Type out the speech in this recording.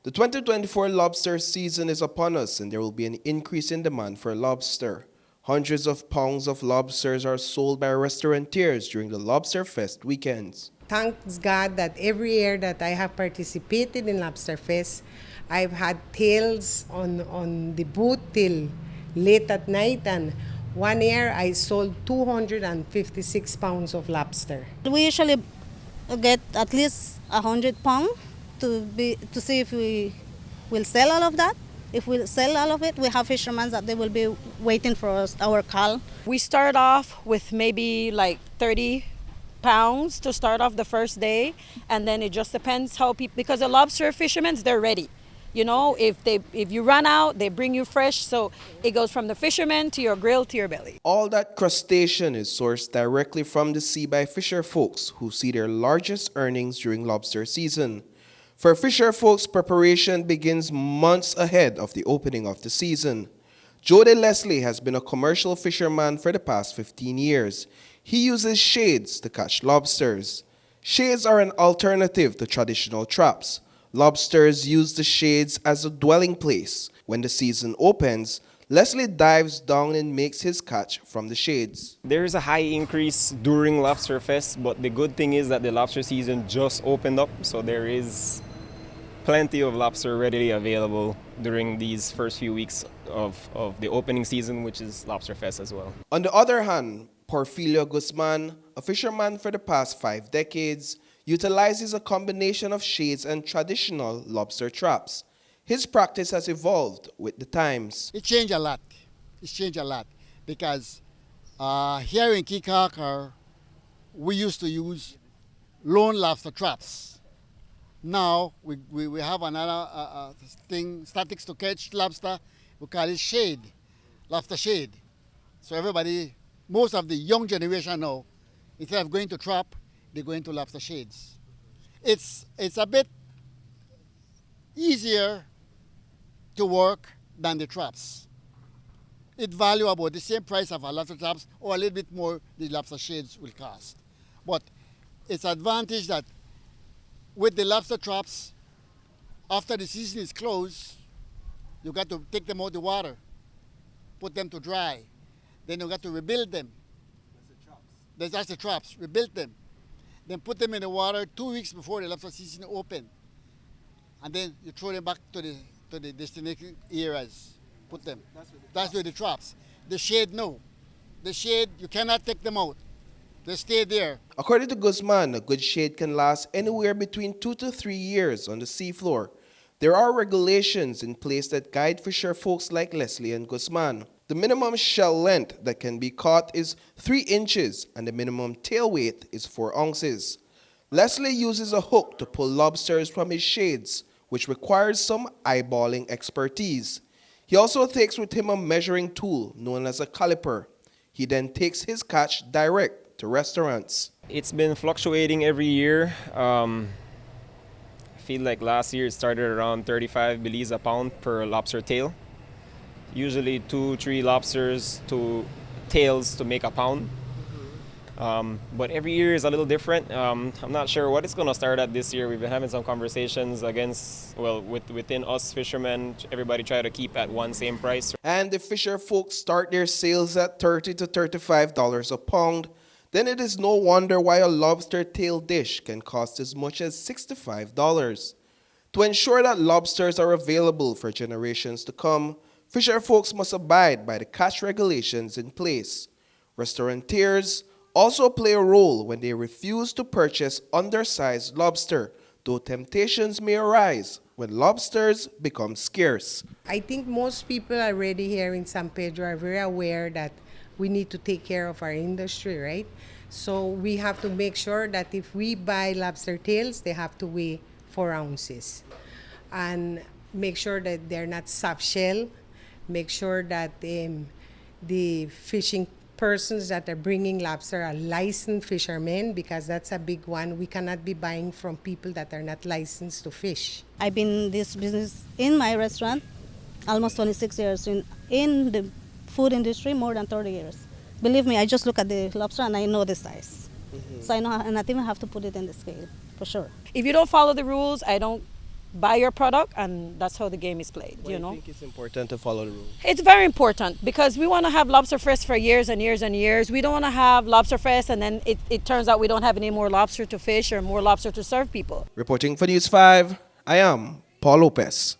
The 2024 lobster season is upon us, and there will be an increase in demand for lobster. Hundreds of pounds of lobsters are sold by restaurateurs during the Lobster Fest weekends. Thanks God that every year that I have participated in Lobster Fest, I've had tails on the booth till late at night, and one year I sold 256 pounds of lobster. We usually get at least 100 pounds to see if we will sell all of that. If we sell all of it, we have fishermen that they will be waiting for us, our call. We start off with maybe like 30 pounds to start off the first day, and then it just depends how people, because the lobster fishermen, they're ready. You know, if you run out, they bring you fresh, so it goes from the fisherman to your grill to your belly. All that crustacean is sourced directly from the sea by fisher folks who see their largest earnings during lobster season. For fisher folks, preparation begins months ahead of the opening of the season. Jody Leslie has been a commercial fisherman for the past 15 years. He uses shades to catch lobsters. Shades are an alternative to traditional traps. Lobsters use the shades as a dwelling place. When the season opens, Leslie dives down and makes his catch from the shades. There is a high increase during Lobster Fest, but the good thing is that the lobster season just opened up, so there is plenty of lobster readily available during these first few weeks of the opening season, which is Lobster Fest as well. On the other hand, Porfirio Guzman, a fisherman for the past 5 decades, utilizes a combination of shades and traditional lobster traps. His practice has evolved with the times. It changed a lot. It's changed a lot because here in Caulker, we used to use lone lobster traps. Now we have another thing, statics to catch lobster. We call it shade, lobster shade. So everybody, most of the young generation now, instead of going to trap, they go into lobster shades. It's a bit easier to work than the traps. It value about the same price of a lobster traps, or a little bit more the lobster shades will cost. But it's advantage that with the lobster traps, after the season is closed, you got to take them out of the water, put them to dry. Then you got to rebuild them. That's the traps. Rebuild them. Then put them in the water 2 weeks before the lobster season open. And then you throw them back to the destination areas. Put them. That's where the traps. The shade, no. The shade, you cannot take them out. They stay there. According to Guzman, a good shade can last anywhere between 2 to 3 years on the seafloor. There are regulations in place that guide fisher folks like Leslie and Guzman. The minimum shell length that can be caught is 3 inches, and the minimum tail weight is 4 ounces. Leslie uses a hook to pull lobsters from his shades, which requires some eyeballing expertise. He also takes with him a measuring tool known as a caliper. He then takes his catch direct to restaurants. It's been fluctuating every year. I feel like last year it started around 35 Belize a pound per lobster tail. Usually 2-3 lobsters to tails to make a pound. But every year is a little different. I'm not sure what it's going to start at this year. We've been having some conversations within us fishermen. Everybody try to keep at one same price. And if fisher folks start their sales at $30 to $35 a pound, then it is no wonder why a lobster tail dish can cost as much as $65. To ensure that lobsters are available for generations to come, fisher folks must abide by the catch regulations in place. Restaurateurs also play a role when they refuse to purchase undersized lobster, though temptations may arise when lobsters become scarce. I think most people already here in San Pedro are very aware that we need to take care of our industry, right? So we have to make sure that if we buy lobster tails, they have to weigh 4 ounces. And make sure that they're not soft shell. Make sure that the fishing persons that are bringing lobster are licensed fishermen, because that's a big one. We cannot be buying from people that are not licensed to fish. I've been in this business in my restaurant almost 26 years, in the food industry more than 30 years. Believe me, I just look at the lobster and I know the size. So I know, and I even have to put it in the scale, for sure. If you don't follow the rules, I don't buy your product, and that's how the game is played. Why You do know, you think it's important to follow the rules? it's very important because we want to have Lobster Fest for years and years and years. We don't want to have Lobster Fest and then it turns out we don't have any more lobster to fish or more lobster to serve people. Reporting for News 5, I am Paul Lopez.